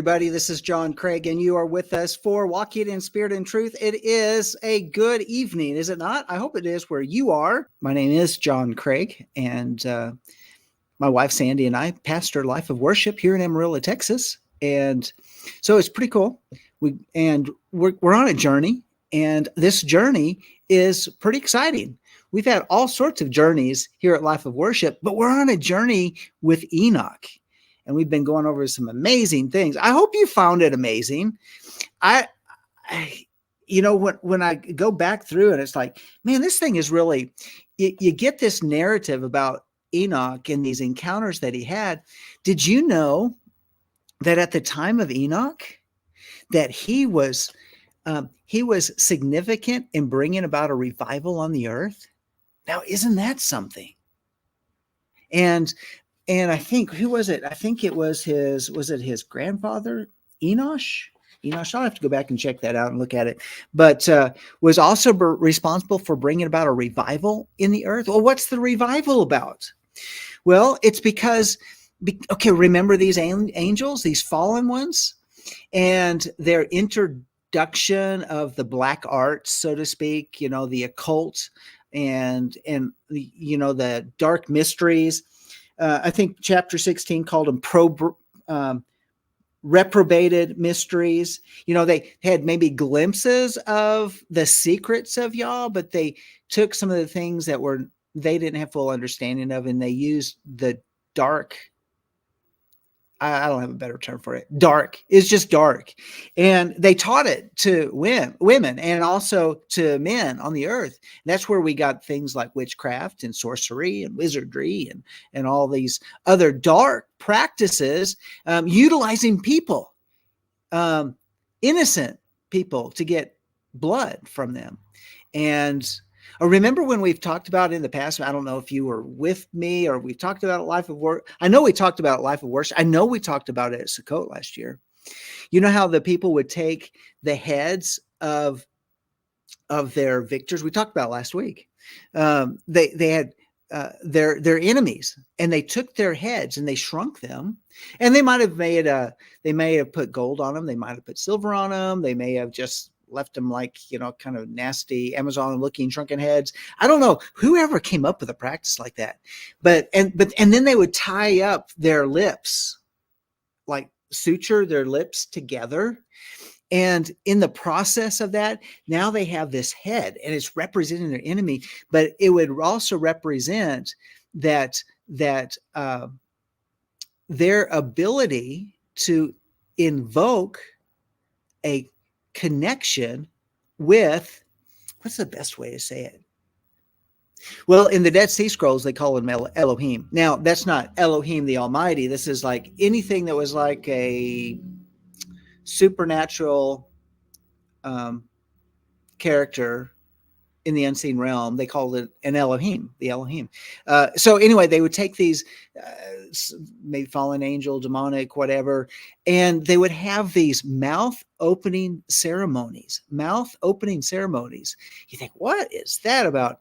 everybody. This is John Craig, and you are with us for Walking in Spirit and Truth. It is a good evening, is it not? I hope it is where you are. My name is John Craig, and my wife Sandi and I pastor Life of Worship here in Amarillo, Texas. And so it's pretty cool. We're on a journey, and this journey is pretty exciting. We've had all sorts of journeys here at Life of Worship, but we're on a journey with Enoch. And we've been going over some amazing things. I hope you found it amazing. When I go back through it, it's like, man, this thing is really, you get this narrative about Enoch and these encounters that he had. Did you know that at the time of Enoch, that he was significant in bringing about a revival on the earth? Now, isn't that something? And I think, who was it? I think it was his grandfather, Enosh? Enosh, I'll have to go back and check that out and look at it. But was also responsible for bringing about a revival in the earth. Well, what's the revival about? Well, it's because, remember these angels, these fallen ones, and their introduction of the black arts, so to speak, the occult and the dark mysteries. I think chapter 16 called them reprobated mysteries. They had maybe glimpses of the secrets of Yah, but they took some of the things that they didn't have full understanding of, and they used the dark. I don't have a better term for it. Dark is just dark. And they taught it to women and also to men on the earth. And that's where we got things like witchcraft and sorcery and wizardry and all these other dark practices, utilizing people, innocent people, to get blood from them. And remember when we've talked about in the past, I don't know if you were with me or we've talked about Life of Worship. I know we talked about Life of Worship. I know we talked about it at Sukkot last year. You know how the people would take the heads of their victors? We talked about it last week. They had their enemies, and they took their heads and they shrunk them. And they might have put gold on them. They might have put silver on them. They may have just left them like, kind of nasty Amazon looking shrunken heads. I don't know whoever came up with a practice like that, but then they would tie up their lips, like suture their lips together. And in the process of that, now they have this head, and it's representing their enemy, but it would also represent that their ability to invoke a connection with, what's the best way to say it? Well, in the Dead Sea Scrolls, they call him Elohim. Now, that's not Elohim the Almighty. This is like anything that was like a supernatural character in the unseen realm. They called it an Elohim, the Elohim. So anyway, they would take these maybe fallen angel, demonic, whatever, and they would have these mouth opening ceremonies. You think, what is that about?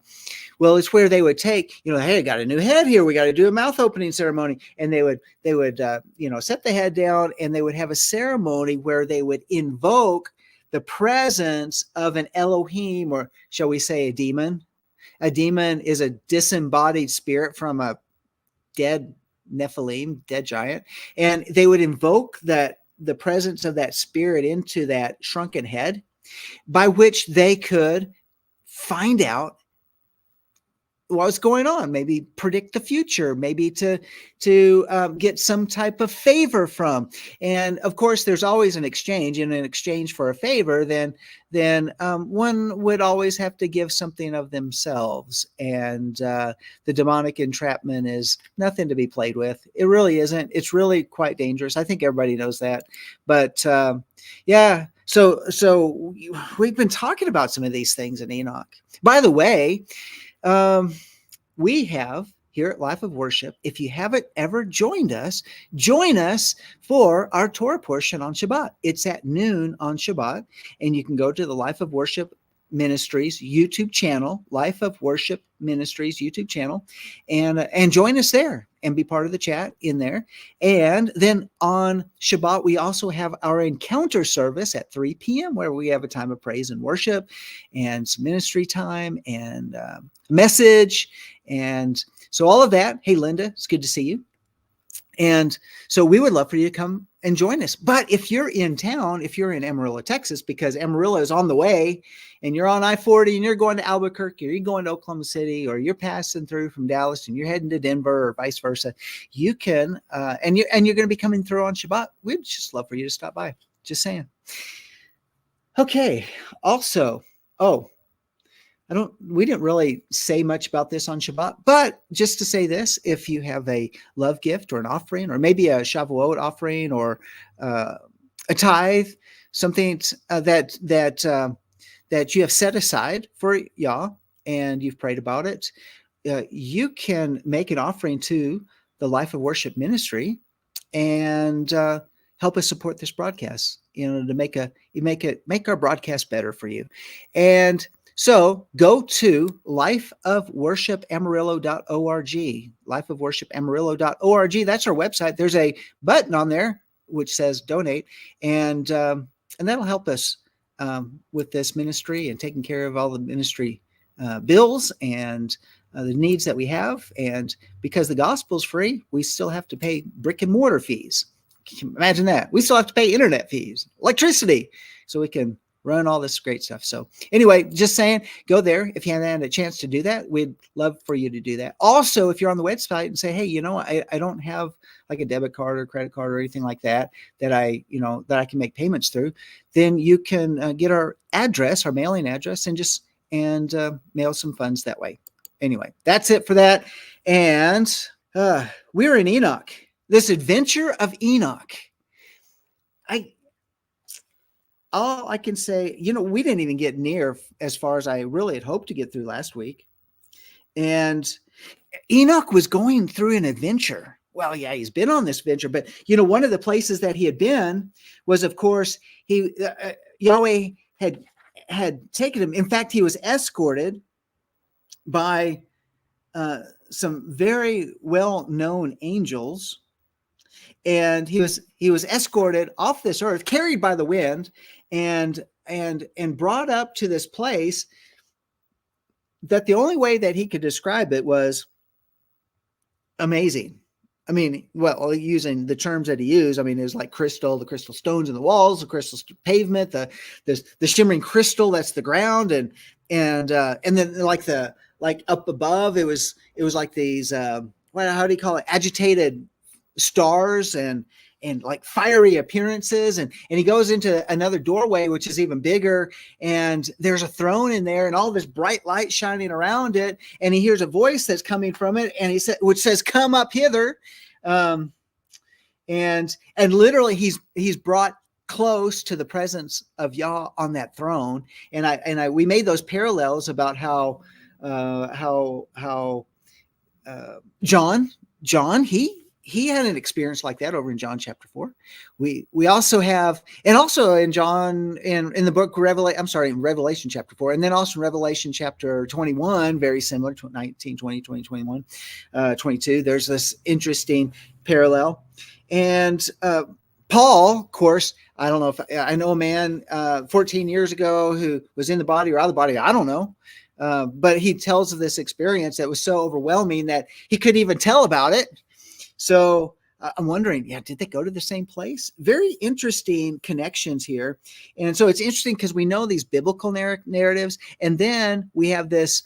Well, it's where they would take, hey, I got a new head here. We got to do a mouth opening ceremony. And they would set the head down, and they would have a ceremony where they would invoke the presence of an Elohim, or shall we say a demon. A demon is a disembodied spirit from a dead Nephilim, dead giant. And they would invoke the presence of that spirit into that shrunken head, by which they could find out what's going on, maybe predict the future, maybe to get some type of favor from. And of course, there's always an exchange, and in exchange for a favor, then one would always have to give something of themselves. And the demonic entrapment is nothing to be played with. It really isn't. It's really quite dangerous. I think everybody knows that. But yeah. So we've been talking about some of these things in Enoch. By the way, we have here at Life of Worship, if you haven't ever joined us, join us for our Torah portion on Shabbat. It's at noon on Shabbat, and you can go to the Life of Worship Ministries YouTube channel, Life of Worship Ministries YouTube channel, and join us there and be part of the chat in there. And then on Shabbat, we also have our encounter service at 3 p.m. where we have a time of praise and worship and some ministry time and message. And so all of that. Hey, Linda, it's good to see you. And so we would love for you to come and join us. But if you're in town, if you're in Amarillo, Texas, because Amarillo is on the way and you're on I-40 and you're going to Albuquerque or you're going to Oklahoma City or you're passing through from Dallas and you're heading to Denver or vice versa, you can, and you're going to be coming through on Shabbat. We'd just love for you to stop by. Just saying. Okay. Also, we didn't really say much about this on Shabbat, but just to say this, if you have a love gift or an offering, or maybe a Shavuot offering or a tithe, something that you have set aside for Yah and you've prayed about it, you can make an offering to the Life of Worship Ministry and help us support this broadcast, to make our broadcast better for you. And so go to lifeofworshipamarillo.org, lifeofworshipamarillo.org. That's our website. There's a button on there which says donate, and that'll help us with this ministry and taking care of all the ministry bills and the needs that we have. And because the gospel's free, we still have to pay brick and mortar fees. Can you imagine that? We still have to pay internet fees, electricity, so we can run all this great stuff. So anyway, just saying, go there. If you haven't had a chance to do that, we'd love for you to do that. Also, if you're on the website and say, hey, I don't have like a debit card or credit card or anything like that I can make payments through, then you can get our address, our mailing address, and mail some funds that way. Anyway, that's it for that. And we're in Enoch, this adventure of Enoch. All I can say, we didn't even get near as far as I really had hoped to get through last week. And Enoch was going through an adventure. Well, yeah, he's been on this adventure, but one of the places that he had been was, of course, Yahweh had taken him. In fact, he was escorted by some very well-known angels. And he was escorted off this earth, carried by the wind, and brought up to this place that the only way that he could describe it was amazing. I mean, well, using the terms that he used, I mean, it was like the crystal stones in the walls, the crystal pavement, the shimmering crystal that's the ground, and then like up above, it was like these how do you call it, agitated stars and like fiery appearances, and he goes into another doorway which is even bigger, and there's a throne in there and all this bright light shining around it, and he hears a voice that's coming from it, and which says, come up hither, and literally he's brought close to the presence of Yah on that throne. And we made those parallels about how John he had an experience like that over in John chapter 4. We also have, and also in John, in the book in Revelation chapter 4, and then also in Revelation chapter 21, very similar to 19, 20, 20, 21, 22. There's this interesting parallel. And Paul, of course, I don't know if I know a man 14 years ago who was in the body or out of the body. I don't know. But he tells of this experience that was so overwhelming that he couldn't even tell about it. So I'm wondering, did they go to the same place? Very interesting connections here. And so it's interesting because we know these biblical narratives, and then we have this,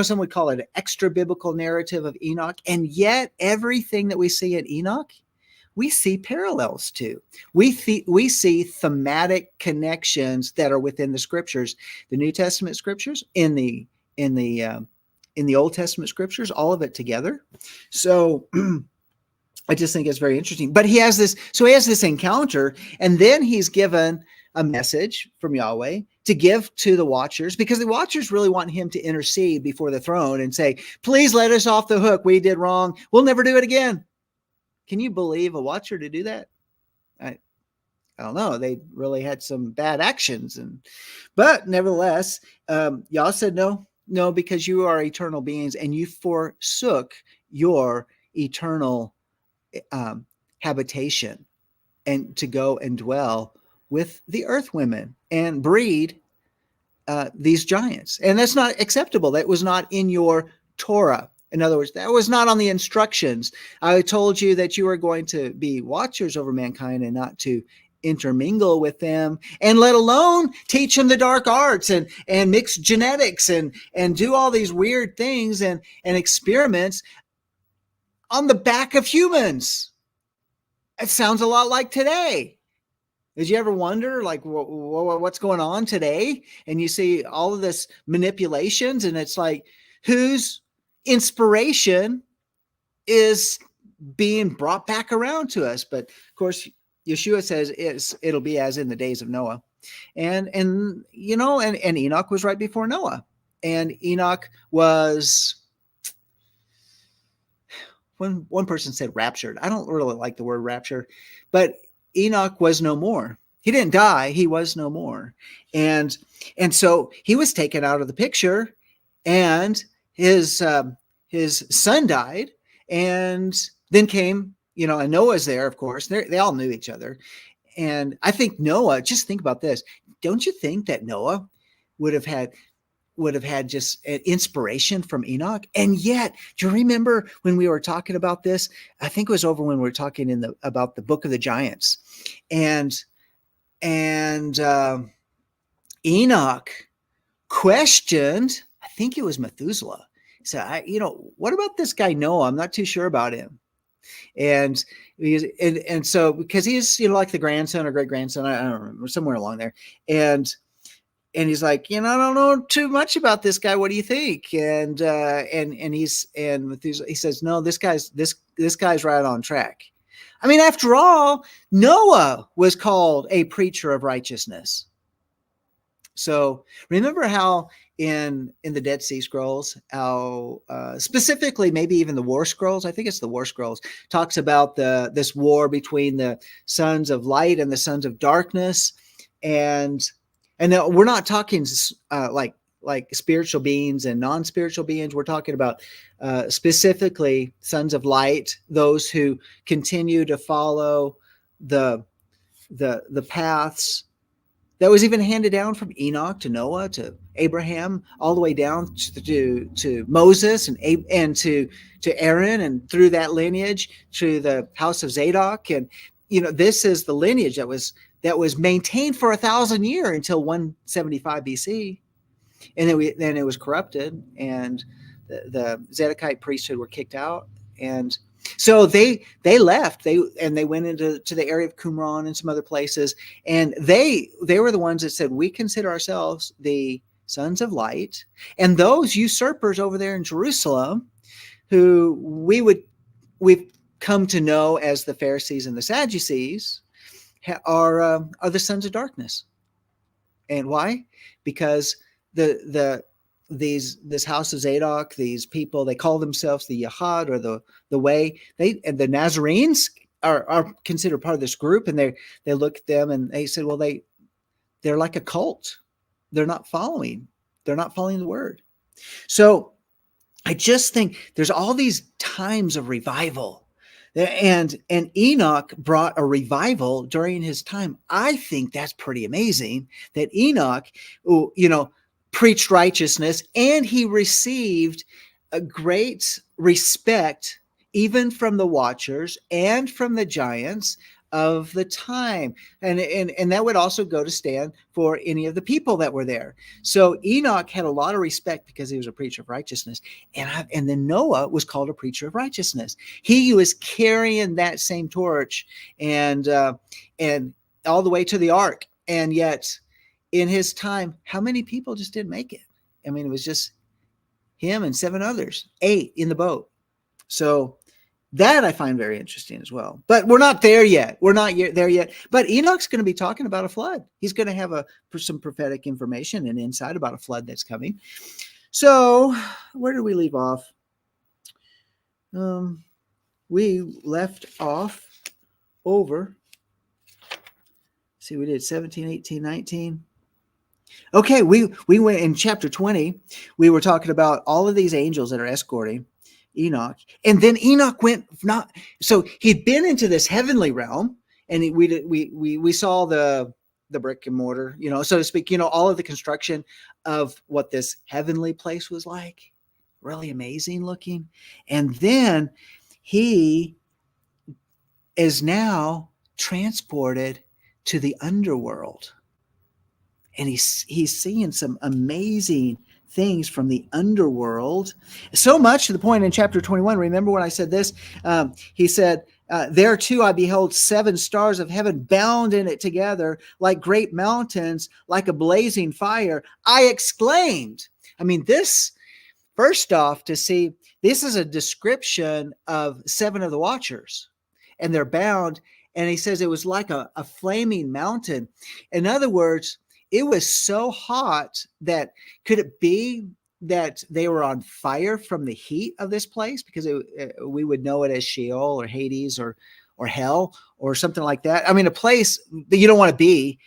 some would call it an extra biblical narrative of Enoch. And yet everything that we see in Enoch, we see parallels to. We see thematic connections that are within the scriptures, the New Testament scriptures, in the Old Testament scriptures, all of it together. So I just think it's very interesting. But he has this encounter, and then he's given a message from Yahweh to give to the watchers, because the watchers really want him to intercede before the throne and say, please let us off the hook. We did wrong. We'll never do it again. Can you believe a watcher to do that? I I don't know. They really had some bad actions, but nevertheless, y'all said no, because you are eternal beings and you forsook your eternal um, habitation and to go and dwell with the earth women and breed these giants. And that's not acceptable. That was not in your Torah. In other words, that was not on the instructions. I told you that you were going to be watchers over mankind and not to intermingle with them, and let alone teach them the dark arts and mix genetics and do all these weird things and experiments on the back of humans. It sounds a lot like today. Did you ever wonder, like, what's going on today? And you see all of this manipulations, and it's like, whose inspiration is being brought back around to us? But of course, Yeshua says it'll be as in the days of Noah, and Enoch was right before Noah, and Enoch was, when one person said raptured. I don't really like the word rapture, but Enoch was no more. He didn't die. He was no more. And so he was taken out of the picture, and his son died, and then came, and Noah's there, of course. They all knew each other. And I think Noah, just think about this. Don't you think that Noah would have had just an inspiration from Enoch? And yet, do you remember when we were talking about this? I think it was over when we were talking about the Book of the Giants, and Enoch questioned, I think it was Methuselah. He said, what about this guy Noah? I'm not too sure about him. And so because he's like the grandson or great grandson, I don't remember, somewhere along there, and he's like, I don't know too much about this guy. What do you think? And Methuselah, he says, no, this guy's right on track. I mean, after all, Noah was called a preacher of righteousness. So remember how in the Dead Sea Scrolls, how specifically maybe even the War Scrolls, I think it's the War Scrolls, talks about this war between the sons of light and the sons of darkness, and we're not talking like spiritual beings and non-spiritual beings. We're talking about specifically sons of light, those who continue to follow the paths that was even handed down from Enoch to Noah to Abraham, all the way down to Moses and to Aaron, and through that lineage to the house of Zadok. And this is the lineage that was maintained for 1,000 years until 175 BC, and then it was corrupted, and the Zadokite priesthood were kicked out, and so they left. They went into the area of Qumran and some other places, and they were the ones that said, we consider ourselves the sons of light, and those usurpers over there in Jerusalem, who we've come to know as the Pharisees and the Sadducees, are the sons of darkness. And why? Because this house of Zadok, these people, they call themselves the Yahad, or the way. And the Nazarenes are considered part of this group, and they look at them and they said, well, they're like a cult. They're not following the word. So I just think there's all these times of revival, and Enoch brought a revival during his time. I think that's pretty amazing that Enoch, preached righteousness, and he received a great respect even from the watchers and from the giants of the time, and that would also go to stand for any of the people that were there. So Enoch had a lot of respect because he was a preacher of righteousness, and then Noah was called a preacher of righteousness. He was carrying that same torch, and all the way to the ark, and yet in his time, how many people just didn't make it? I mean, it was just him and 7 others, 8 in the boat. So that I find very interesting as well. But we're not there yet. We're not there yet. But Enoch's going to be talking about a flood. He's going to have some prophetic information and insight about a flood that's coming. So where did we leave off? We left off over See, we did 17, 18, 19. Okay, we went in chapter 20. We were talking about all of these angels that are escorting Enoch, and then Enoch went not. So he'd been into this heavenly realm, and we saw the brick and mortar, so to speak, all of the construction of what this heavenly place was like, really amazing looking, and then he is now transported to the underworld, and he's seeing some amazing things from the underworld, so much to the point in chapter 21. Remember when I said this? He said, there too I beheld 7 stars of heaven bound in it together like great mountains, like a blazing fire. I exclaimed. I mean, this, first off, to see, this is a description of 7 of the watchers, and they're bound. And he says it was like a flaming mountain. In other words, it was so hot that, could it be that they were on fire from the heat of this place? Because we would know it as Sheol or Hades or hell or something like that. I mean, a place that you don't want to be.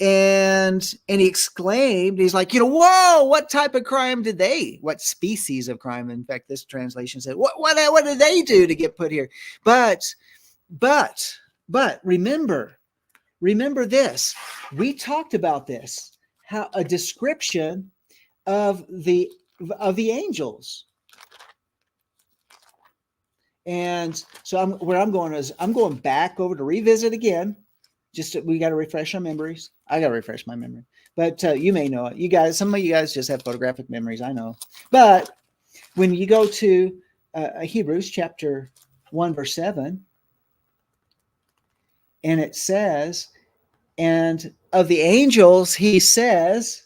And he exclaimed, he's like, whoa, what type of crime did what species of crime? In fact, this translation said, what did they do to get put here? But remember this. We talked about this, how a description of the angels. And so where I'm going is I'm going back over to revisit again. We got to refresh our memories. I got to refresh my memory, but you may know it. You guys, some of you guys just have photographic memories. I know, but when you go to Hebrews chapter 1 verse 7, and it says, and of the angels, he says,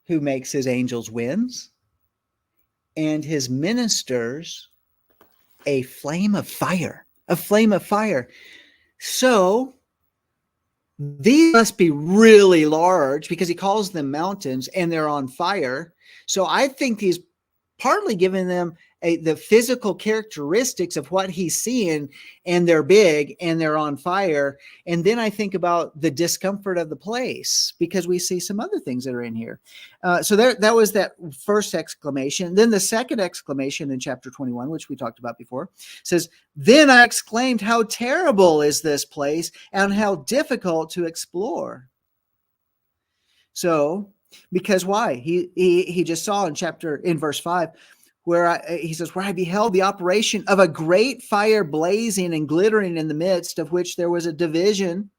who makes his angels winds and his ministers a flame of fire. A flame of fire. So these must be really large, because he calls them mountains and they're on fire. So I think he's partly giving them the physical characteristics of what he's seeing, and they're big and they're on fire. And then I think about the discomfort of the place, because we see some other things that are in here. So that was that first exclamation. Then the second exclamation in chapter 21, which we talked about before, says, then I exclaimed, how terrible is this place and how difficult to explore. So, because why? He just saw in verse 5, where he says, where I beheld the operation of a great fire blazing and glittering, in the midst of which there was a division.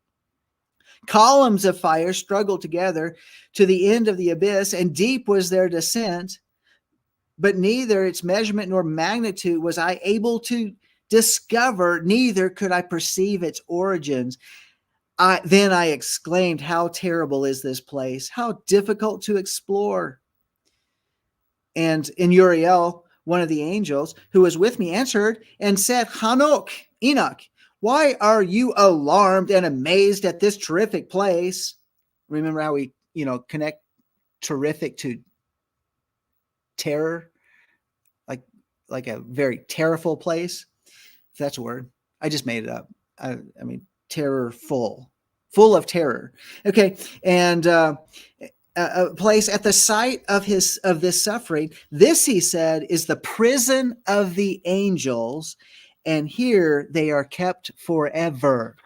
Columns of fire struggled together to the end of the abyss, and deep was their descent, but neither its measurement nor magnitude was I able to discover, neither could I perceive its origins. Then I exclaimed, how terrible is this place, how difficult to explore. And in Uriel, one of the angels who was with me answered and said, Enoch, why are you alarmed and amazed at this terrific place? Remember how we, connect terrific to terror, like a very terrorful place. If that's a word. I just made it up. I mean, terrorful, full of terror. Okay. And, a place at the site of this suffering. This, he said, is the prison of the angels, and here they are kept forever.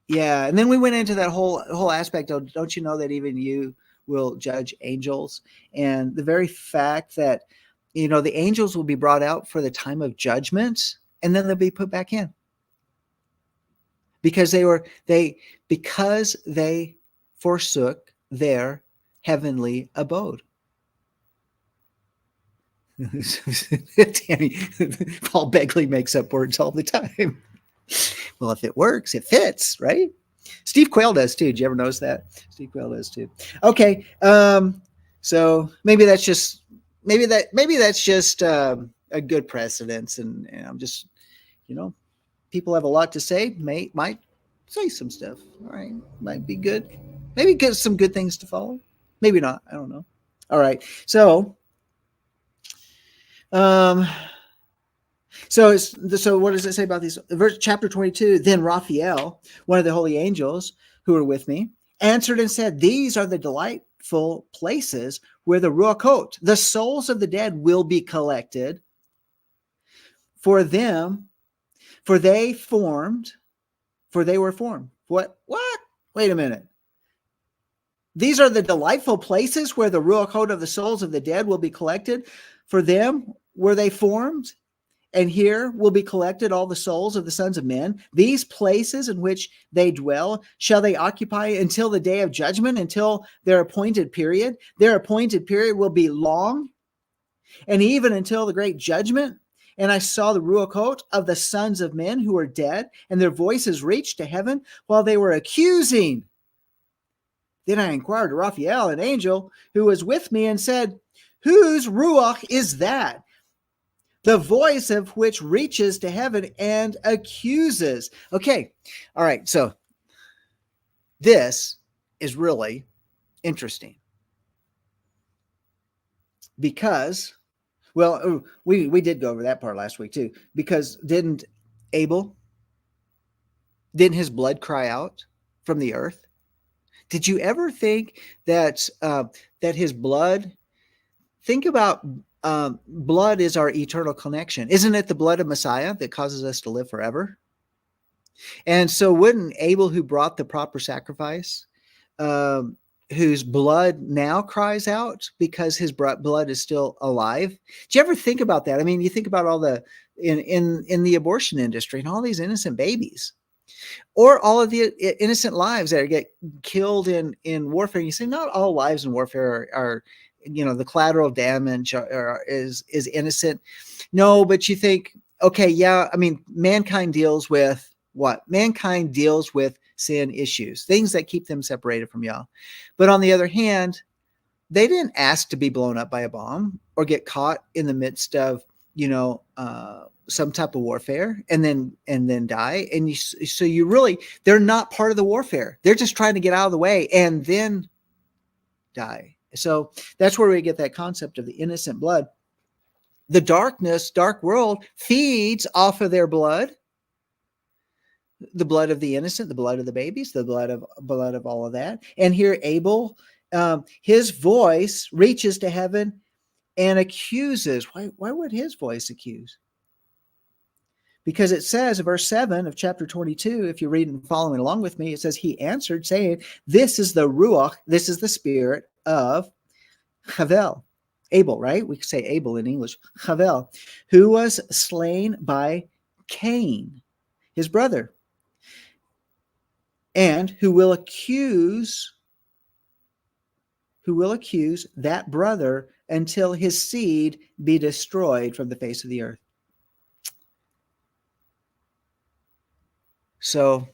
Yeah, and then we went into that whole aspect of, don't you know that even you will judge angels? And the very fact that, the angels will be brought out for the time of judgment, and then they'll be put back in. Because they forsook their heavenly abode. Tammy, Paul Begley makes up words all the time. Well, if it works, it fits, right? Steve Quayle does too. Did you ever notice that? Steve Quayle does too. Okay, so maybe that's just a good precedence, and I'm just, people have a lot to say. Might say some stuff. All right, might be good. Maybe get some good things to follow. Maybe not. I don't know. All right. So, So what does it say about these? Chapter 22, then Raphael, one of the holy angels who were with me, answered and said, these are the delightful places where the Ruach, the souls of the dead, will be collected. For them, for they were formed. What? Wait a minute. These are the delightful places where the Ruach of the souls of the dead will be collected. For them were they formed, and here will be collected all the souls of the sons of men. These places in which they dwell shall they occupy until the day of judgment, until their appointed period. Their appointed period will be long, and even until the great judgment. And I saw the Ruach of the sons of men who were dead, and their voices reached to heaven while they were accusing. Then I inquired of Raphael, an angel who was with me, and said, whose Ruach is that? The voice of which reaches to heaven and accuses. Okay. All right. So this is really interesting because, well, we did go over that part last week too, because didn't his blood cry out from the earth? Did you ever think that his blood, think about blood is our eternal connection. Isn't it the blood of Messiah that causes us to live forever? And so wouldn't Abel, who brought the proper sacrifice, whose blood now cries out because his blood is still alive? Do you ever think about that? I mean, you think about all the, in the abortion industry and all these innocent babies, or all of the innocent lives that get killed in warfare. You say not all lives in warfare are the collateral damage is innocent. No, but you think, okay, yeah, I mean, mankind deals with what? Mankind deals with sin issues, things that keep them separated from Yah. But on the other hand, they didn't ask to be blown up by a bomb or get caught in the midst of, some type of warfare and then die. And so they're not part of the warfare. They're just trying to get out of the way and then die. So that's where we get that concept of the innocent blood. The dark world feeds off of their blood, the blood of the innocent, the blood of the babies, the blood of all of that. And here Abel, his voice reaches to heaven and accuses. Why would his voice accuse? Because it says in verse 7 of chapter 22, if you're reading and following along with me, it says, he answered, saying, this is the Ruach, this is the spirit of Havel. Abel, right? We could say Abel in English. Havel, who was slain by Cain, his brother, and who will accuse that brother until his seed be destroyed from the face of the earth. So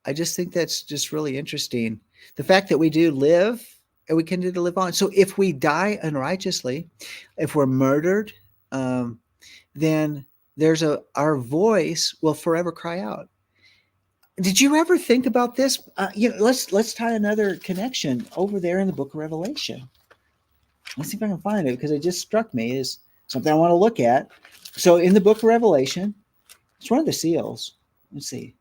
I just think that's just really interesting. The fact that we do live and we continue to live on. So if we die unrighteously, if we're murdered, then our voice will forever cry out. Did you ever think about this? Let's tie another connection over there in the book of Revelation. Let's see if I can find it, because it just struck me as something I want to look at. So in the book of Revelation, it's one of the seals. Let's see.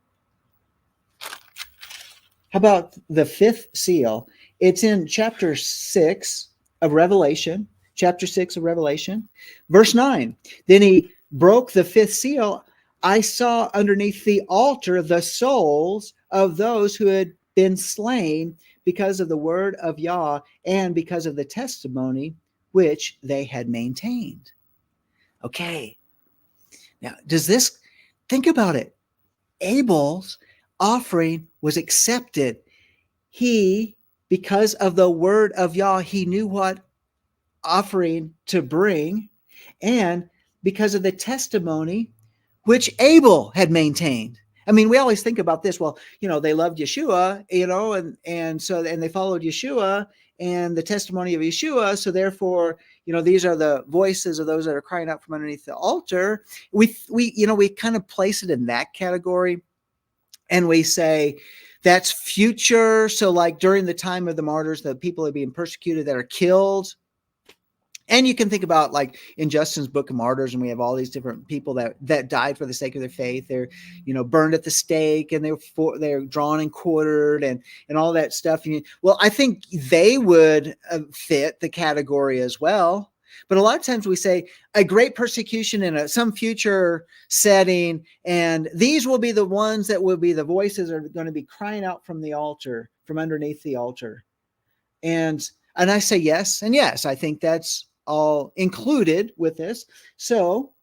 How about the fifth seal? It's in chapter 6 of Revelation. Chapter 6 of Revelation. Verse 9. Then he broke the fifth seal. I saw underneath the altar the souls of those who had been slain because of the word of Yah and because of the testimony which they had maintained. Okay. Now, think about it. Abel's offering was accepted. Because of the word of Yah, he knew what offering to bring, and because of the testimony which Abel had maintained. I mean, we always think about this. Well, they loved Yeshua, and they followed Yeshua and the testimony of Yeshua. So therefore, these are the voices of those that are crying out from underneath the altar. We kind of place it in that category, and we say that's future. So like during the time of the martyrs, the people are being persecuted that are killed And you can think about like in Justin's Book of Martyrs, and we have all these different people that died for the sake of their faith. They're, burned at the stake, and they're drawn and quartered, and all that stuff. Well, I think they would fit the category as well. But a lot of times we say a great persecution in some future setting, and these will be the ones that will be the voices are going to be crying out from the altar, from underneath the altar. And I say yes, and yes, I think that's all included with this. So,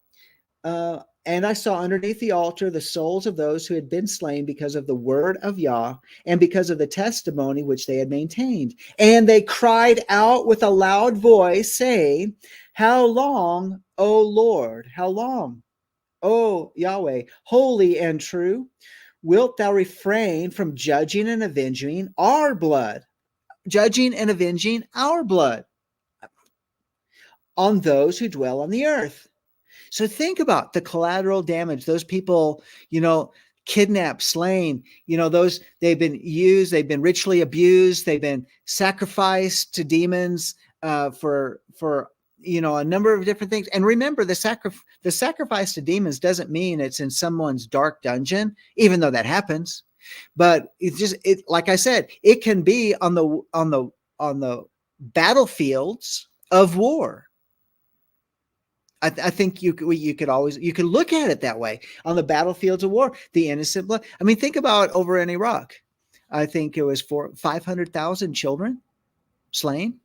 and I saw underneath the altar the souls of those who had been slain because of the word of Yah and because of the testimony which they had maintained. And they cried out with a loud voice, saying, "How long, O Lord, how long, O Yahweh, holy and true, wilt thou refrain from judging and avenging our blood?" Judging and avenging our blood on those who dwell on the earth. So think about the collateral damage. Those people, kidnapped, slain, those they've been used, they've been ritually abused, they've been sacrificed to demons for a number of different things. And remember, the sacrifice to demons doesn't mean it's in someone's dark dungeon, even though that happens. But like I said, it can be on the battlefields of war. I think you could look at it that way. On the battlefields of war, the innocent blood. I mean, think about over in Iraq. I think it was 500,000 children slain.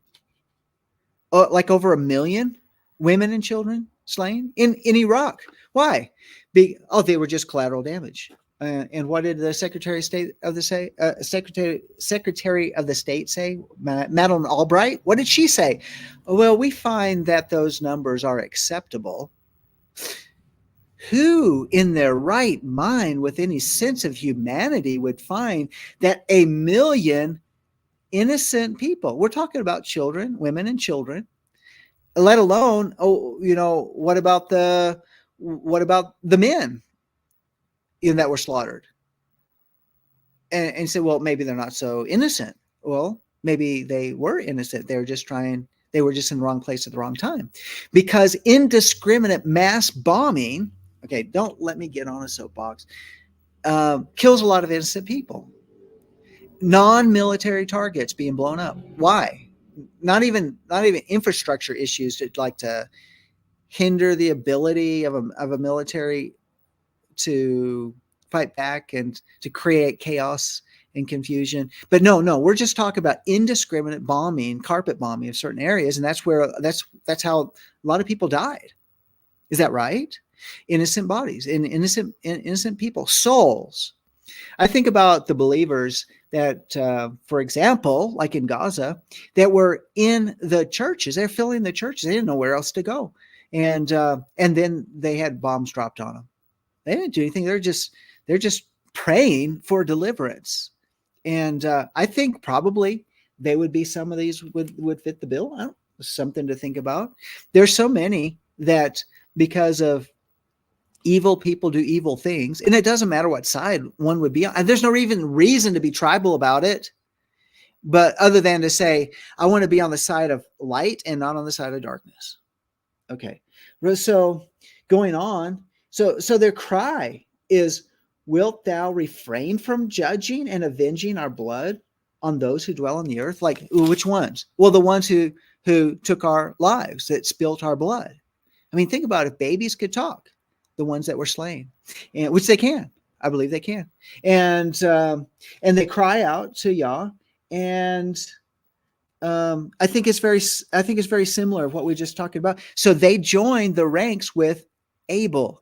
Like over 1 million women and children slain in Iraq. Why? They were just collateral damage. And what did the Secretary of State Secretary of the State say? Madeleine Albright. What did she say? Well, we find that those numbers are acceptable. Who in their right mind, with any sense of humanity, would find that 1 million innocent people? We're talking about children, women, and children. Let alone, what about the men that were slaughtered? And say, well, maybe they're not so innocent. Well, maybe they were innocent. They were just in the wrong place at the wrong time. Because indiscriminate mass bombing, okay, don't let me get on a soapbox, kills a lot of innocent people. Non-military targets being blown up. Why? Not even infrastructure issues to hinder the ability of a military to fight back and to create chaos and confusion. But no, we're just talking about indiscriminate bombing, carpet bombing of certain areas, and that's how a lot of people died. Is that right? Innocent bodies, innocent people, souls. I think about the believers that, for example, like in Gaza, that were in the churches. They're filling the churches. They didn't know where else to go, and then they had bombs dropped on them. They didn't do anything. They're just praying for deliverance. And I think probably they would be, some of these would fit the bill. Something to think about. There's so many that because of evil people do evil things, and it doesn't matter what side one would be on. There's no even reason to be tribal about it, but other than to say, I want to be on the side of light and not on the side of darkness. Okay. So going on, so their cry is, wilt thou refrain from judging and avenging our blood on those who dwell on the earth? Like, which ones? Well, the ones who took our lives, that spilt our blood. I mean, think about it. If babies could talk, the ones that were slain, and which they can, I believe they can, and they cry out to Yah, and I think it's very similar to what we just talked about. So they joined the ranks with Abel,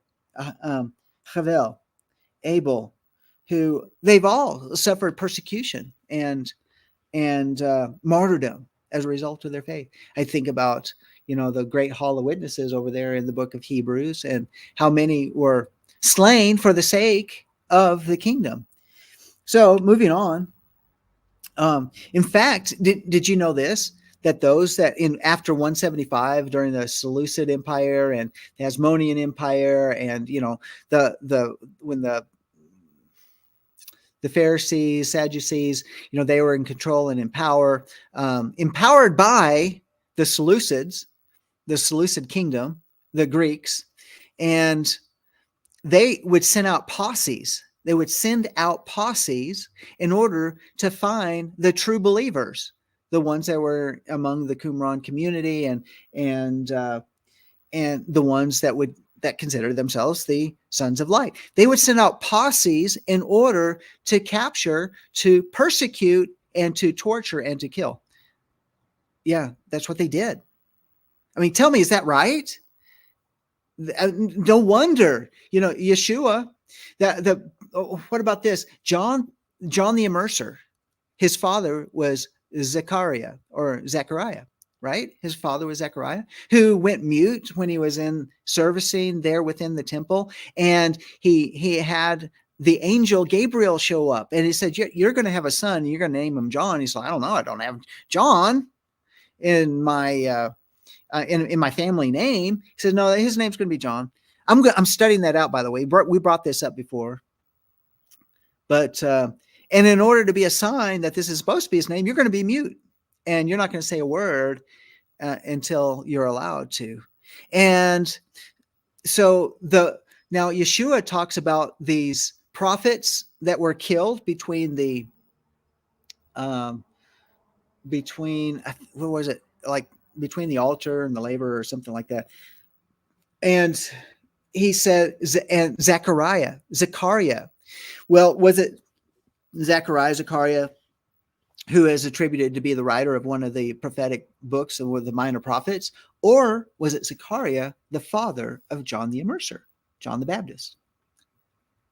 Havel, Abel, who they've all suffered persecution and martyrdom as a result of their faith. I think about the great hall of witnesses over there in the book of Hebrews, and how many were slain for the sake of the kingdom. So moving on. In fact, did you know this? That those that after 175, during the Seleucid Empire and the Hasmonean Empire, and when the Pharisees, Sadducees, they were in control and in power, empowered by the Seleucids, the Seleucid kingdom, the Greeks, and they would send out posses. They would send out posses in order to find the true believers, the ones that were among the Qumran community, and the ones that consider themselves the sons of light. They would send out posses in order to capture, to persecute, and to torture and to kill. Yeah, that's what they did. I mean, tell me, is that right? No wonder, Yeshua. What about this? John the Immerser. His father was Zechariah, right? His father was Zechariah, who went mute when he was in servicing there within the temple, and he had the angel Gabriel show up, and he said, "You're going to have a son. You're going to name him John." He's like, "I don't know. I don't have John in my in my family name." He says, "No, his name's going to be John." I'm studying that out, by the way. We brought this up before, but and in order to be a sign that this is supposed to be his name, you're going to be mute, and you're not going to say a word until you're allowed to. And so now Yeshua talks about these prophets that were killed between what was it, like between the altar and the laver or something like that. And he said, and Zechariah. Well, was it Zechariah, who is attributed to be the writer of one of the prophetic books or the minor prophets? Or was it Zechariah, the father of John the Immerser, John the Baptist?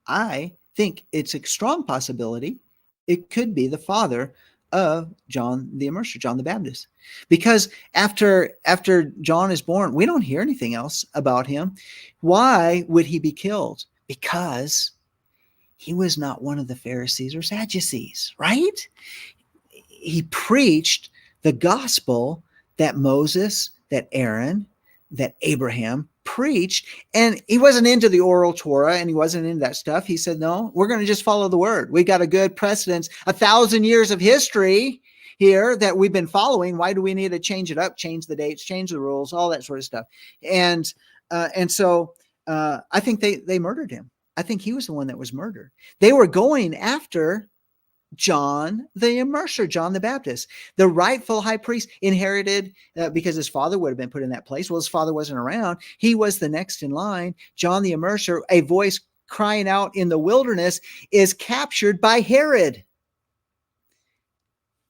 I think it's a strong possibility it could be the father of John the Immerser, John the Baptist. Because after John is born, we don't hear anything else about him. Why would he be killed? Because he was not one of the Pharisees or Sadducees, right? He preached the gospel that Moses, that Aaron, that Abraham preached, and he wasn't into the oral Torah, and he wasn't into that stuff. He said, no, we're going to just follow the word. We got a good precedence, 1,000 years of history here that we've been following. Why do we need to change it up, change the dates, change the rules, all that sort of stuff? And so I think they murdered him. I think he was the one that was murdered. They were going after John the Immerser, John the Baptist, the rightful high priest, inherited because his father would have been put in that place. Well, his father wasn't around. He was the next in line. John the Immerser, a voice crying out in the wilderness, is captured by Herod,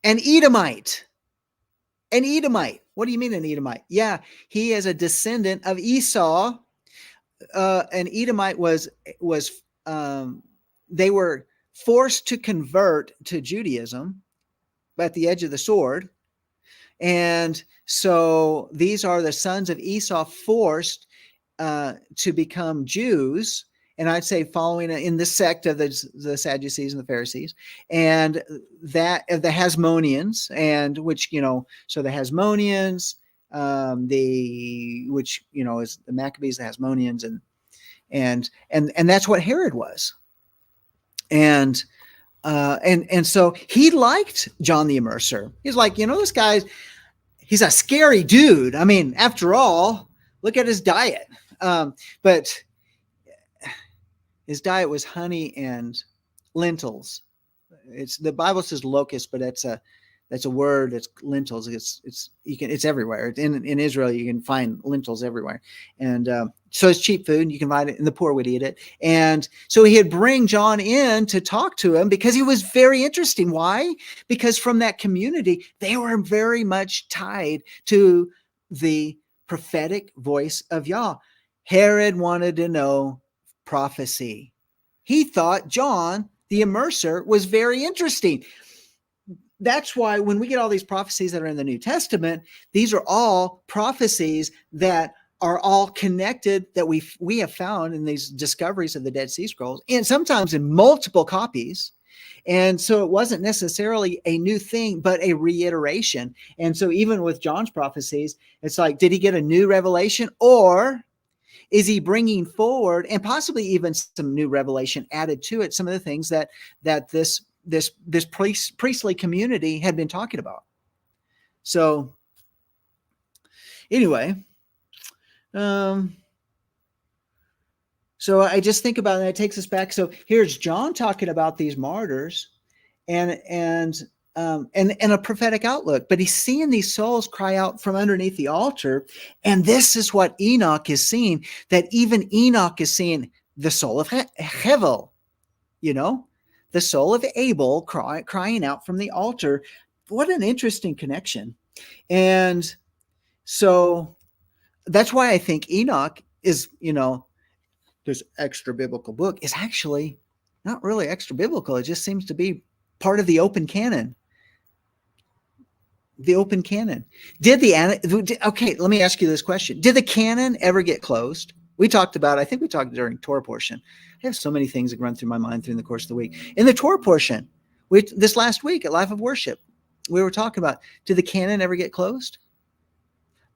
an Edomite. An Edomite. What do you mean an Edomite? Yeah, he is a descendant of Esau. An Edomite was they were forced to convert to Judaism at the edge of the sword. And so these are the sons of Esau forced to become Jews. And I'd say following in the sect of the Sadducees and the Pharisees, and that of the Hasmoneans, and which, so the Hasmoneans, which, is the Maccabees, the Hasmoneans, and that's what Herod was. And so he liked John the Immerser. He's like, this guy, he's a scary dude. I mean, after all, look at his diet. But his diet was honey and lentils. The Bible says locust, but that's a word. It's lentils. It's everywhere. In Israel, you can find lentils everywhere, and so it's cheap food. You can find it, and the poor would eat it. And so he'd bring John in to talk to him because he was very interesting. Why? Because from that community, they were very much tied to the prophetic voice of Yah. Herod wanted to know prophecy. He thought John the Immerser was very interesting. That's why when we get all these prophecies that are in the New Testament, these are all prophecies that are all connected, that we have found in these discoveries of the Dead Sea Scrolls, and sometimes in multiple copies. And so it wasn't necessarily a new thing, but a reiteration. And so even with John's prophecies, it's like, did he get a new revelation, or is he bringing forward, and possibly even some new revelation added to it, some of the things that this priestly community had been talking about? So anyway, So I just think about it, and it takes us back. So here's John talking about these martyrs, and a prophetic outlook, but he's seeing these souls cry out from underneath the altar, and this is what Enoch is seeing. That even Enoch is seeing the soul of Hevel, the soul of Abel crying out from the altar. What an interesting connection. And so that's why I think Enoch is, this extra biblical book is actually not really extra biblical. It just seems to be part of the open canon. The open canon. Okay, let me ask you this question. Did the canon ever get closed? I think we talked during Torah portion. I have so many things that run through my mind during the course of the week. In the Torah portion, this last week at Life of Worship, we were talking about, did the canon ever get closed?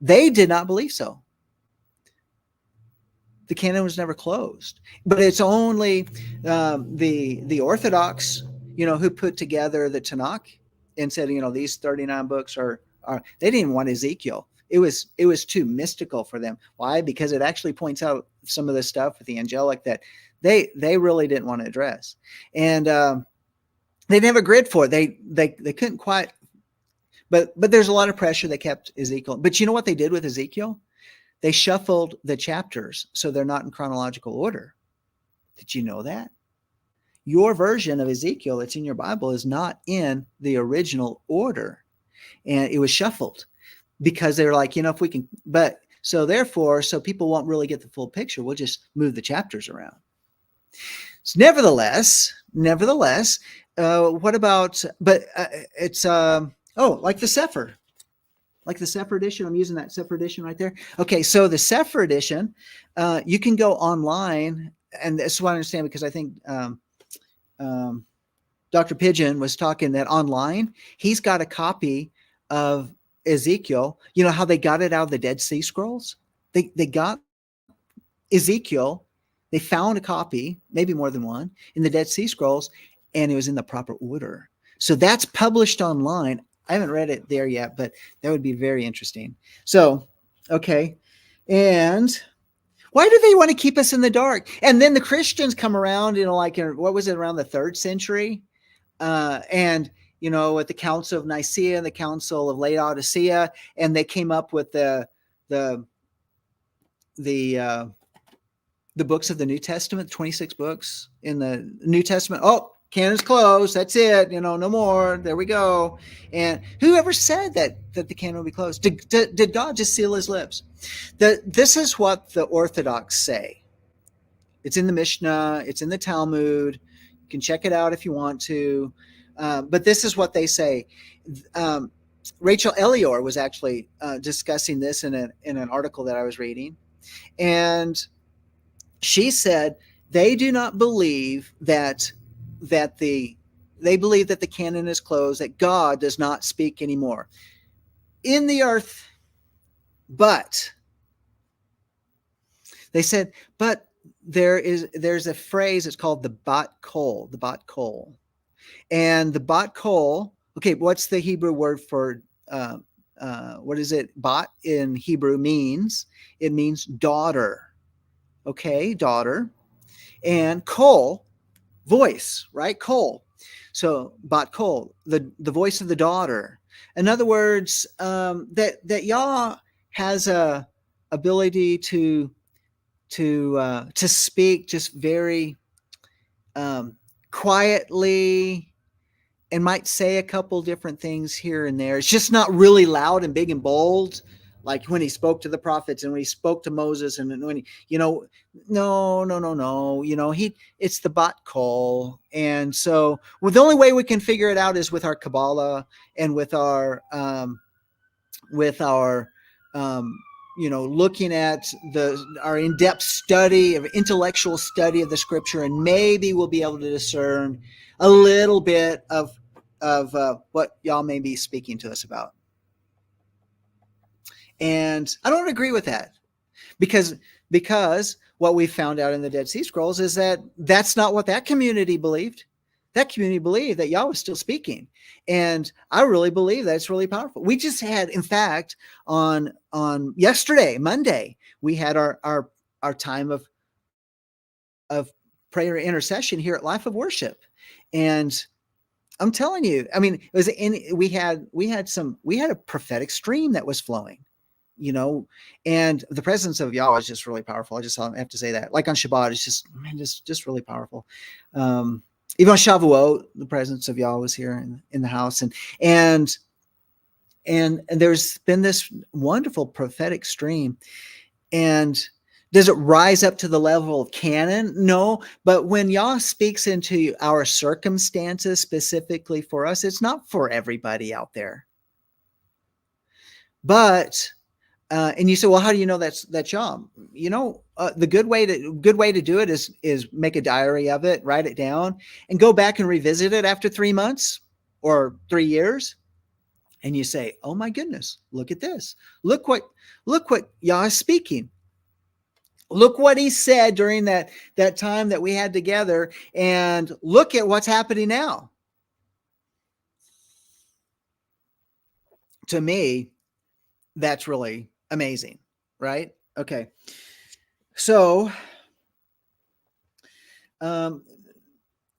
They did not believe so. The canon was never closed, but it's only the Orthodox, who put together the Tanakh and said, these 39 books are they didn't want Ezekiel. It was too mystical for them. Why? Because it actually points out some of the stuff with the angelic that they really didn't want to address, and they didn't have a grid for it. They couldn't quite. But there's a lot of pressure. They kept Ezekiel. But you know what they did with Ezekiel? They shuffled the chapters so they're not in chronological order. Did you know that? Your version of Ezekiel that's in your Bible is not in the original order. And it was shuffled because they were like, if we can, but so therefore, so people won't really get the full picture, we'll just move the chapters around. So nevertheless, what about, but it's, like the Sefer. Like the Sefer edition, I'm using that Sefer edition right there. Okay, so the Sefer edition, you can go online, and this is what I understand because I think Dr. Pigeon was talking that online, he's got a copy of Ezekiel. You know how they got it out of the Dead Sea Scrolls? They got Ezekiel, they found a copy, maybe more than one, in the Dead Sea Scrolls, and it was in the proper order. So that's published online. I haven't read it there yet, but that would be very interesting. So, okay. And why do they want to keep us in the dark? And then the Christians come around, what was it, around the 3rd century? And, at the Council of Nicaea and the Council of Laodicea, and they came up with the books of the New Testament, 26 books in the New Testament. Oh, canon's closed. That's it. No more. There we go. And whoever said that the canon will be closed? Did God just seal his lips? This is what the Orthodox say. It's in the Mishnah. It's in the Talmud. You can check it out if you want to. But this is what they say. Rachel Elior was actually discussing this in an article that I was reading. And she said they do not believe that they believe that the canon is closed, that God does not speak anymore in the earth. But they said, but there's a phrase, it's called the bat kol, and the bat kol. Okay, what's the Hebrew word for what is it? Bat in Hebrew means daughter. Okay, daughter, and kol, voice, right? Kol. So bat kol, the voice of the daughter. In other words, that Yah has a ability to speak just very quietly, and might say a couple different things here and there. It's just not really loud and big and bold, like when he spoke to the prophets and when he spoke to Moses, and when he, no. It's the bat kol. And so, the only way we can figure it out is with our Kabbalah and with our looking at our in-depth study of intellectual study of the scripture, and maybe we'll be able to discern a little bit of what y'all may be speaking to us about. And I don't agree with that, because what we found out in the Dead Sea Scrolls is that that's not what that community believed. that community believed that Yahweh was still speaking. And I really believe that's really powerful. We just had, in fact, on yesterday, Monday, we had our time of prayer intercession here at Life of Worship. And I'm telling you, I mean, it was we had a prophetic stream that was flowing, and the presence of Yahweh is just really powerful. I have to say that. Like on Shabbat, it's just really powerful. Even on Shavuot, the presence of Yahweh was here in the house, and there's been this wonderful prophetic stream. And does it rise up to the level of canon? No, but when Yah speaks into our circumstances specifically for us, it's not for everybody out there. But and you say, well, how do you know that's Yah? The good way to do it is make a diary of it, write it down, and go back and revisit it after 3 months or 3 years. And you say, oh my goodness, look at this. Look what Yah is speaking. Look what he said during that time that we had together, and look at what's happening now. To me, that's really amazing, right? Okay. So, all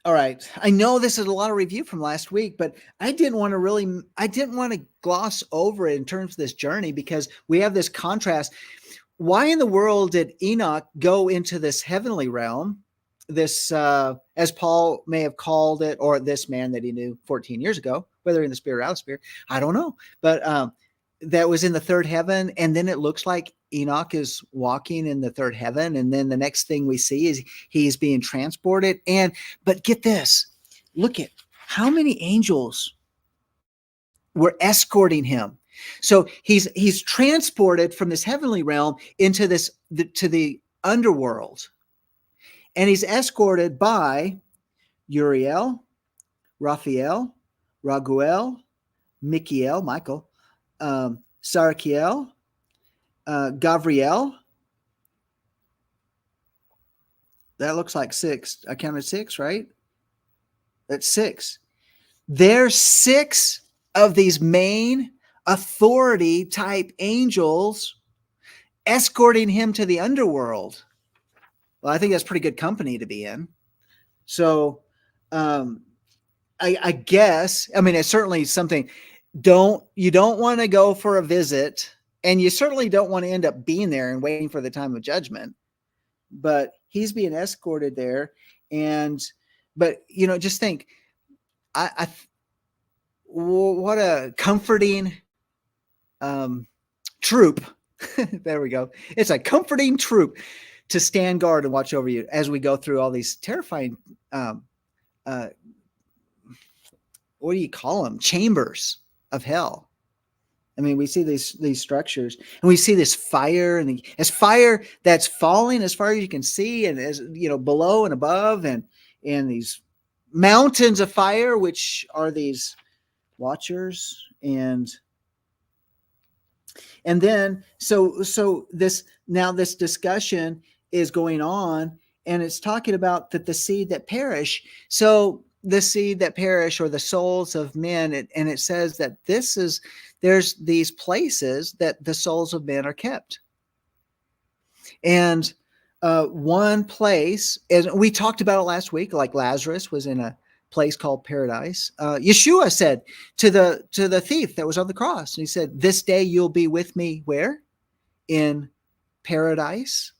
right. I know this is a lot of review from last week, but I didn't want to gloss over it in terms of this journey, because we have this contrast. Why in the world did Enoch go into this heavenly realm, this, as Paul may have called it, or this man that he knew 14 years ago, whether in the spirit or out of spirit, I don't know. But that was in the third heaven. And then it looks like Enoch is walking in the third heaven. And then the next thing we see is he's being transported. But get this, look at how many angels were escorting him. So he's transported from this heavenly realm into to the underworld, and he's escorted by Uriel, Raphael, Raguel, Michael, Sarakiel, Gavriel. That looks like 6. I counted 6, right? That's 6. There's 6 of these main authority type angels escorting him to the underworld. Well, I think that's pretty good company to be in. So I guess, I mean, it's certainly something. You don't want to go for a visit, and you certainly don't want to end up being there and waiting for the time of judgment. But he's being escorted there. But just think, what a comforting troop. There we go. It's a comforting troop to stand guard and watch over you as we go through all these terrifying, what do you call them? Chambers of hell. I mean, we see these structures, and we see this fire, and as fire that's falling as far as you can see, and as below and above, and these mountains of fire, which are these watchers. And then so this discussion is going on, and it's talking about that the seed that perish. So the seed that perish, or the souls of men, and it says that there's these places that the souls of men are kept. And one place, and we talked about it last week, like Lazarus was in a place called paradise. Yeshua said to the thief that was on the cross, and he said, "This day you'll be with me where? In paradise."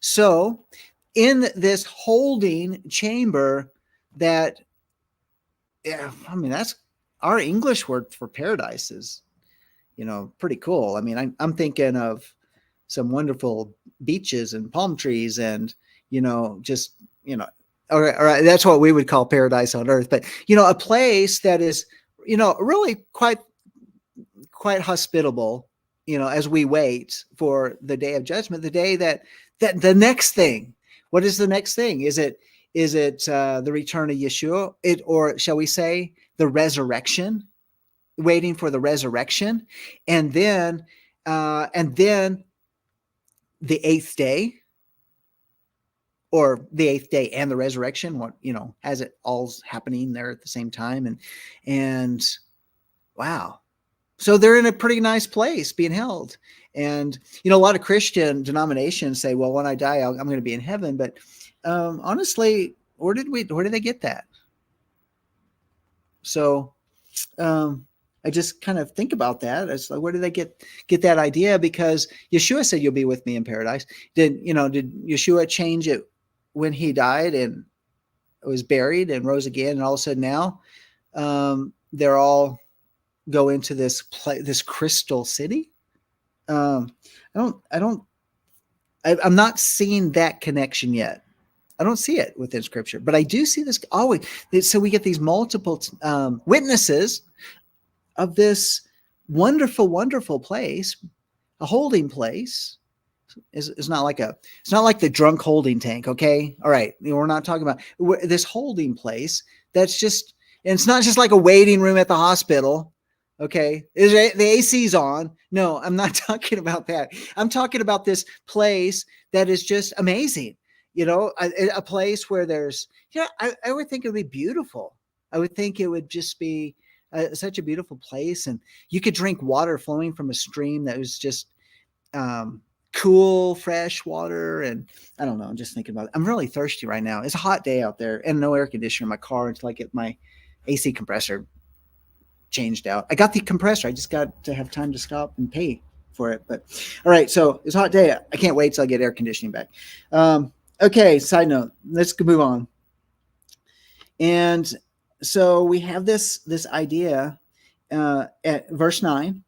So in this holding chamber that, I mean, that's our English word for paradise is, pretty cool. I mean, I'm thinking of some wonderful beaches and palm trees and, all right, that's what we would call paradise on earth. But, a place that is, really quite hospitable, as we wait for the day of judgment, the day that the next thing. What is the next thing? Is it the return of Yeshua? Or shall we say the resurrection? Waiting for the resurrection, and then the 8th day. or the eighth day and the resurrection, what, has it all happening there at the same time. And wow. So they're in a pretty nice place being held. And, a lot of Christian denominations say, well, when I die, I'm going to be in heaven. But honestly, where did they get that? So I just kind of think about that. It's like, where did they get that idea? Because Yeshua said, you'll be with me in paradise. Did Yeshua change it when he died and was buried and rose again? And all of a sudden now they're all go into this crystal city. I'm not seeing that connection yet. I don't see it within Scripture, but I do see this always. So we get these multiple witnesses of this wonderful, wonderful place, a holding place. It's not like the drunk holding tank. Okay. All right. We're not talking about this holding place. That's just, and it's not just like a waiting room at the hospital. Okay. The AC's on. No, I'm not talking about that. I'm talking about this place that is just amazing. A place where there's, I would think it would be beautiful. I would think it would just be such a beautiful place. And you could drink water flowing from a stream that was just cool, fresh water. And I don't know, I'm just thinking about it. I'm really thirsty right now. It's a hot day out there and no air conditioner in my car until I get my AC compressor changed out. I got the compressor. I just got to have time to stop and pay for it. But all right, so it's a hot day. I can't wait till I get air conditioning back. Okay, side note, let's move on. And so we have this idea at verse 9.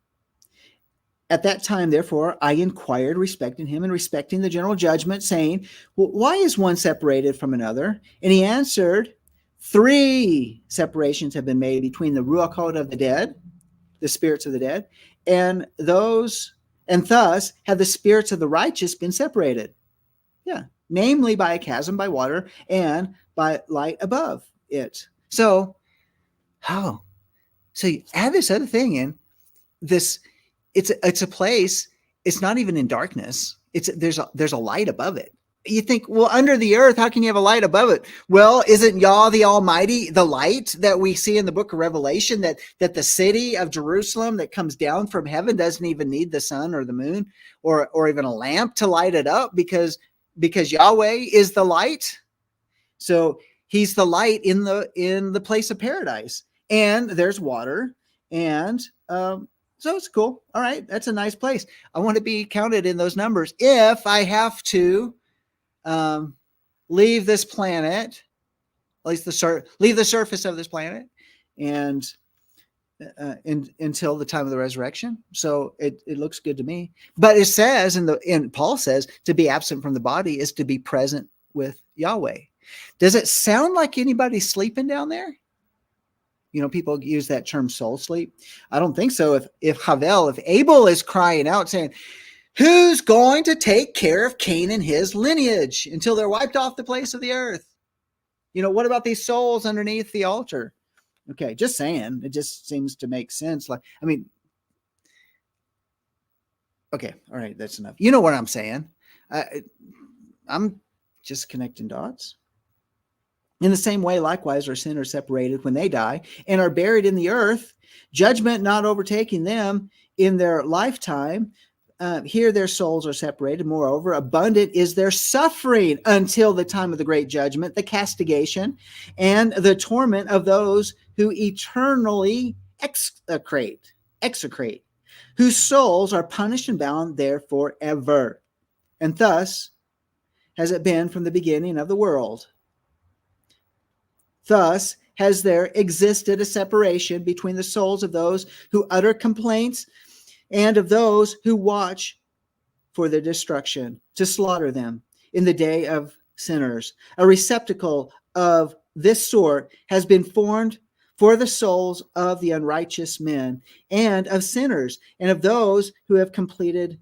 At that time, therefore, I inquired respecting him and respecting the general judgment, saying, well, why is one separated from another? And he answered, 3 separations have been made between the Ruach HaKodesh of the dead, the spirits of the dead, and thus have the spirits of the righteous been separated. Yeah. Namely by a chasm, by water, and by light above it. So you add this other thing in. It's a place. It's not even in darkness. There's a light above it. You think, well, under the earth, how can you have a light above it? Well, isn't Yah the Almighty the light that we see in the book of Revelation, that the city of Jerusalem that comes down from heaven doesn't even need the sun or the moon or even a lamp to light it up because Yahweh is the light. So he's the light in the place of paradise, and there's water. And so it's cool. All right. That's a nice place. I want to be counted in those numbers. If I have to leave this planet, at least leave the surface of this planet and until the time of the resurrection. So it looks good to me. But it says, and Paul says, to be absent from the body is to be present with Yahweh. Does it sound like anybody's sleeping down there? People use that term soul sleep. I don't think so. If Abel is crying out saying, who's going to take care of Cain and his lineage until they're wiped off the face of the earth? What about these souls underneath the altar? Okay, just saying. It just seems to make sense. Okay, all right, that's enough. You know what I'm saying. I'm just connecting dots. In the same way, likewise, our sinners separated when they die and are buried in the earth, judgment not overtaking them in their lifetime. Here their souls are separated. Moreover, abundant is their suffering until the time of the great judgment, the castigation, and the torment of those who eternally execrate, whose souls are punished and bound there forever. And thus has it been from the beginning of the world. Thus has there existed a separation between the souls of those who utter complaints and of those who watch for their destruction, to slaughter them in the day of sinners. A receptacle of this sort has been formed for the souls of the unrighteous men and of sinners and of those who have completed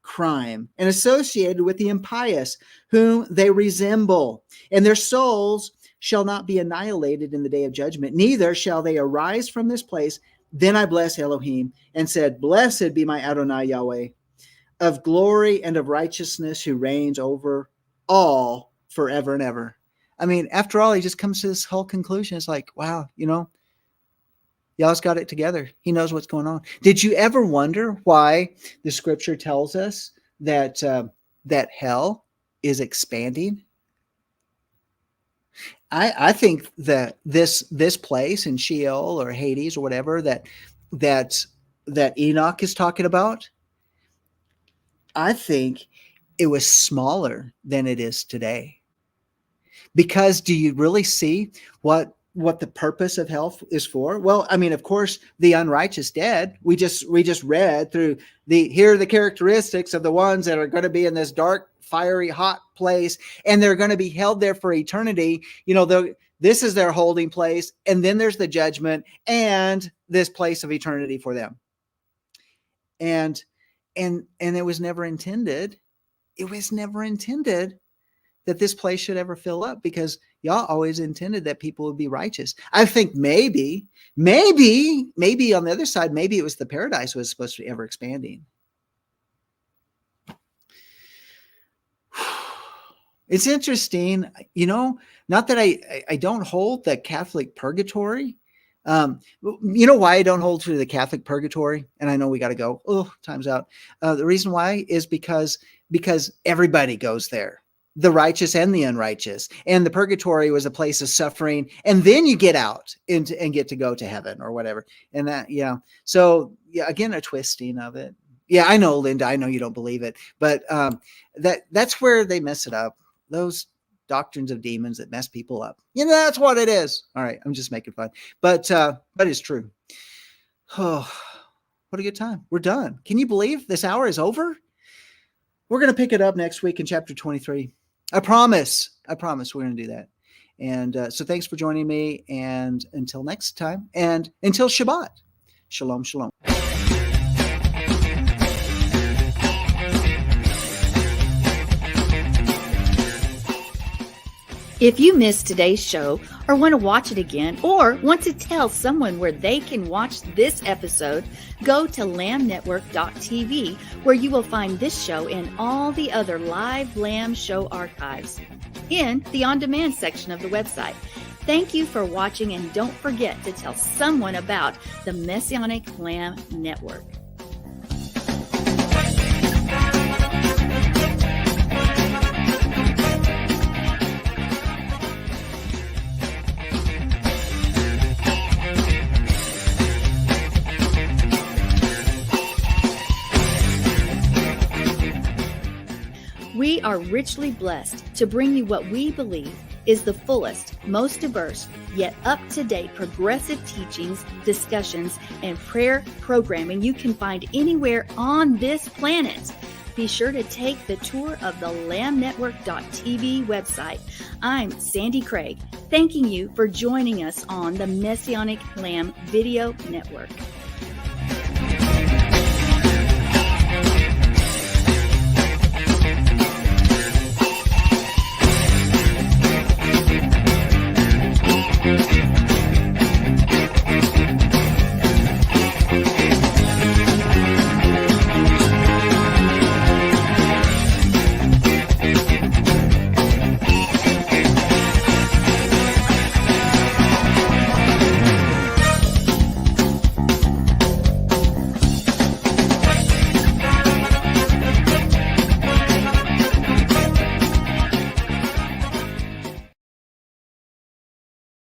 crime and associated with the impious, whom they resemble. And their souls shall not be annihilated in the day of judgment, neither shall they arise from this place. Then I blessed Elohim and said, blessed be my Adonai Yahweh, of glory and of righteousness, who reigns over all forever and ever. I mean, after all, he just comes to this whole conclusion. It's like, wow, y'all's got it together. He knows what's going on. Did you ever wonder why the scripture tells us that that hell is expanding? I think that this place in Sheol or Hades or whatever that Enoch is talking about, I think it was smaller than it is today. Because do you really see what the purpose of hell is for? Well, I mean, of course, the unrighteous dead. We just read through here are the characteristics of the ones that are going to be in this dark, fiery, hot place, and they're going to be held there for eternity. This is their holding place, and then there's the judgment and this place of eternity for them. And it was never intended. It was never intended that this place should ever fill up, because y'all always intended that people would be righteous. I think maybe on the other side, maybe it was the paradise was supposed to be ever expanding. It's interesting, not that I don't hold the Catholic purgatory. You know why I don't hold to the Catholic purgatory? And I know we got to go. Oh, time's out. The reason why is because everybody goes there. The righteous and the unrighteous, and the purgatory was a place of suffering, and then you get out and get to go to heaven or whatever. And that, so again, a twisting of it. Yeah, I know, Linda, I know you don't believe it, but that's where they mess it up. Those doctrines of demons that mess people up. That's what it is. All right, I'm just making fun, but it's true. Oh, what a good time. We're done. Can you believe this hour is over? We're going to pick it up next week in chapter 23. I promise we're going to do that. And so thanks for joining me. And until next time, and until Shabbat, shalom, shalom. If you missed today's show or want to watch it again or want to tell someone where they can watch this episode, go to lambnetwork.tv, where you will find this show and all the other live Lamb show archives in the on-demand section of the website. Thank you for watching, and don't forget to tell someone about the Messianic Lamb Network. We are richly blessed to bring you what we believe is the fullest, most diverse, yet up-to-date progressive teachings, discussions, and prayer programming you can find anywhere on this planet. Be sure to take the tour of the lambnetwork.tv website. I'm Sandi Craig, thanking you for joining us on the Messianic Lamb Video Network.